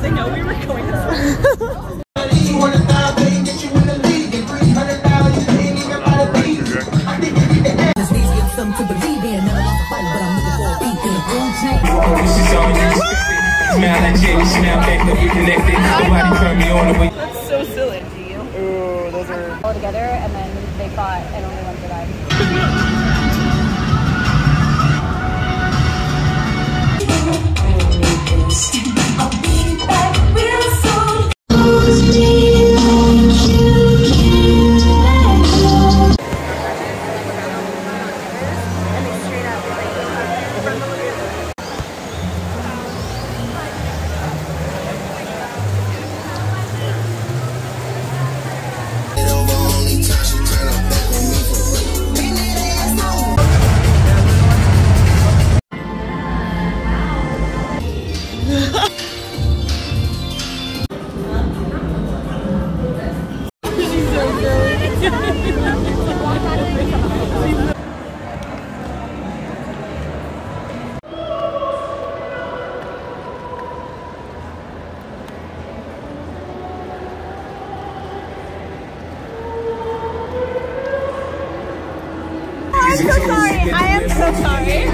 they know we were going to That's so silly. Ooh, those are all together, and then they fought, and only one survived. I'm so sorry. I am so sorry.